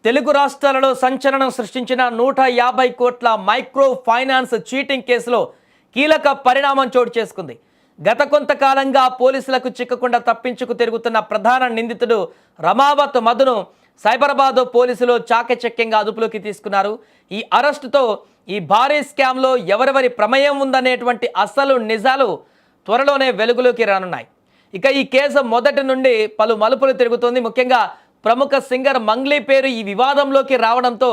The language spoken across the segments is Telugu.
తెలుగు రాష్ట్రాలలో సంచలనం సృష్టించిన 150 కోట్ల మైక్రో ఫైనాన్స్ చీటింగ్ కేసులో కీలక పరిణామం చోటు చేసుకుంది. గత కొంతకాలంగా పోలీసులకు చిక్కకుండా తప్పించుకు తిరుగుతున్న ప్రధాన నిందితుడు రమావత్ మధును సైబరాబాద్ పోలీసులు చాకచక్యంగా అదుపులోకి తీసుకున్నారు. ఈ అరెస్టుతో ఈ భారీ స్కామ్లో ఎవరెవరి ప్రమేయం ఉందనేటువంటి అసలు నిజాలు త్వరలోనే వెలుగులోకి రానున్నాయి. ఇక ఈ కేసు మొదటి నుండి పలు మలుపులు తిరుగుతోంది. ముఖ్యంగా ప్రముఖ సింగర్ మంగ్లీ పేరు ఈ వివాదంలోకి రావడంతో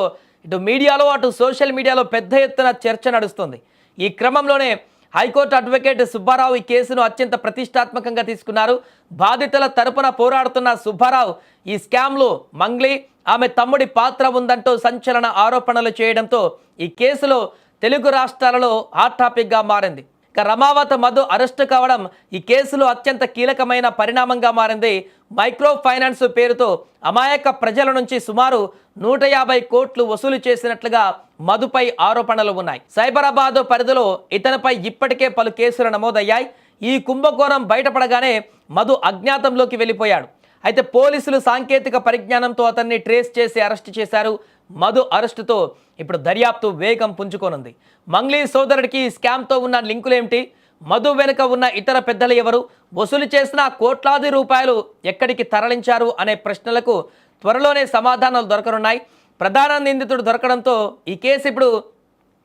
ఇటు మీడియాలో అటు సోషల్ మీడియాలో పెద్ద ఎత్తున చర్చ నడుస్తుంది. ఈ క్రమంలోనే హైకోర్టు అడ్వకేట్ సుబ్బారావు ఈ కేసును అత్యంత ప్రతిష్టాత్మకంగా తీసుకున్నారు. బాధితుల తరపున పోరాడుతున్న సుబ్బారావు ఈ స్కామ్లో మంగ్లీ ఆమె తమ్ముడి పాత్ర ఉందంటూ సంచలన ఆరోపణలు చేయడంతో ఈ కేసులో తెలుగు రాష్ట్రాలలో హాట్ టాపిక్గా మారింది. ఇక రమావత్ మధు అరెస్టు కావడం ఈ కేసులో అత్యంత కీలకమైన పరిణామంగా మారింది. మైక్రో ఫైనాన్స్ పేరుతో అమాయక ప్రజల నుంచి సుమారు 150 కోట్లు వసూలు చేసినట్లుగా మధుపై ఆరోపణలు ఉన్నాయి. సైబరాబాద్ పరిధిలో ఇతనిపై ఇప్పటికే పలు కేసులు నమోదయ్యాయి. ఈ కుంభకోణం బయటపడగానే మధు అజ్ఞాతంలోకి వెళ్ళిపోయాడు. అయితే పోలీసులు సాంకేతిక పరిజ్ఞానంతో అతన్ని ట్రేస్ చేసి అరెస్టు చేశారు. మధు అరెస్టుతో ఇప్పుడు దర్యాప్తు వేగం పుంజుకోనుంది. మంగ్లీ సోదరుడికి ఈ స్కామ్తో ఉన్న లింకులేమిటి, మధు వెనుక ఉన్న ఇతర పెద్దలు ఎవరు, వసూలు చేసిన కోట్లాది రూపాయలు ఎక్కడికి తరలించారు అనే ప్రశ్నలకు త్వరలోనే సమాధానాలు దొరకనున్నాయి. ప్రధాన నిందితుడు దొరకడంతో ఈ కేసు ఇప్పుడు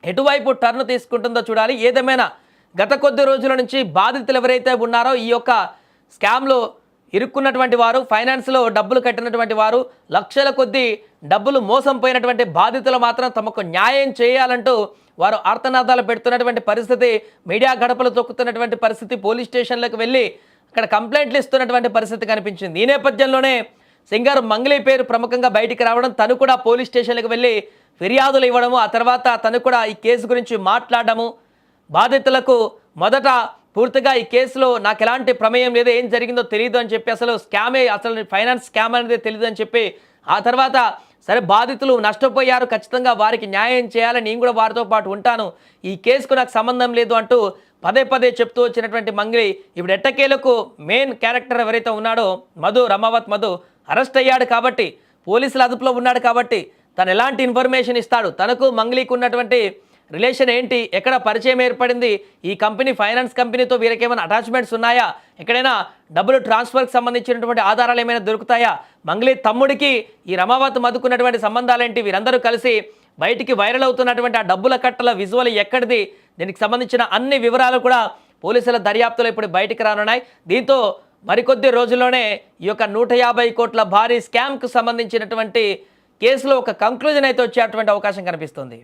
ఎటువైపు టర్న్ తీసుకుంటుందో చూడాలి. ఏదేమైనా గత కొద్ది రోజుల నుంచి బాధితులు ఎవరైతే ఉన్నారో ఈ యొక్క స్కామ్లో ఇరుక్కున్నటువంటి వారు, ఫైనాన్స్లో డబ్బులు కట్టినటువంటి వారు, లక్షల కొద్దీ డబ్బులు మోసం పోయినటువంటి బాధితులు మాత్రం తమకు న్యాయం చేయాలంటూ వారు ఆర్తనాదాలు పెడుతున్నటువంటి పరిస్థితి, మీడియా గడపలు తొక్కుతున్నటువంటి పరిస్థితి, పోలీస్ స్టేషన్లకు వెళ్ళి అక్కడ కంప్లైంట్లు ఇస్తున్నటువంటి పరిస్థితి కనిపించింది. ఈ నేపథ్యంలోనే సింగర్ మంగ్లీ పేరు ప్రముఖంగా బయటికి రావడం, తను కూడా పోలీస్ స్టేషన్లకు వెళ్ళి ఫిర్యాదులు ఇవ్వడము, ఆ తర్వాత తను కూడా ఈ కేసు గురించి మాట్లాడము, బాధితులకు మొదట పూర్తిగా ఈ కేసులో నాకు ఎలాంటి ప్రమేయం లేదు, ఏం జరిగిందో తెలియదు అని చెప్పి, అసలు ఫైనాన్స్ స్కామ్ అనేది తెలియదు అని చెప్పి, ఆ తర్వాత సరే బాధితులు నష్టపోయారు, ఖచ్చితంగా వారికి న్యాయం చేయాలని నేను కూడా వారితో పాటు ఉంటాను, ఈ కేసుకు నాకు సంబంధం లేదు అంటూ పదే పదే చెప్తూ వచ్చినటువంటి మంగ్లీ ఇప్పుడు ఎట్టకేలకు మెయిన్ క్యారెక్టర్ ఎవరైతే ఉన్నాడో రమావత్ మధు అరెస్ట్ అయ్యాడు కాబట్టి, పోలీసుల అదుపులో ఉన్నాడు కాబట్టి తను ఎలాంటి ఇన్ఫర్మేషన్ ఇస్తాడు, తనకు మంగ్లీకి ఉన్నటువంటి రిలేషన్ ఏంటి, ఎక్కడ పరిచయం ఏర్పడింది, ఈ కంపెనీ ఫైనాన్స్ కంపెనీతో వీరికి ఏమైనా అటాచ్మెంట్స్ ఉన్నాయా, ఎక్కడైనా డబ్బులు ట్రాన్స్ఫర్కి సంబంధించినటువంటి ఆధారాలు ఏమైనా దొరుకుతాయా, మంగ్లీ తమ్ముడికి ఈ రమావత్ మధుకున్నటువంటి సంబంధాలేంటి, వీరందరూ కలిసి బయటికి వైరల్ అవుతున్నటువంటి ఆ డబ్బుల కట్టల విజువల్ ఎక్కడిది, దీనికి సంబంధించిన అన్ని వివరాలు కూడా పోలీసుల దర్యాప్తులో ఇప్పుడు బయటికి రానున్నాయి. దీంతో మరికొద్ది రోజుల్లోనే ఈ యొక్క 150 కోట్ల భారీ స్కామ్కు సంబంధించినటువంటి కేసులో ఒక కంక్లూజన్ అయితే వచ్చేటువంటి అవకాశం కనిపిస్తుంది.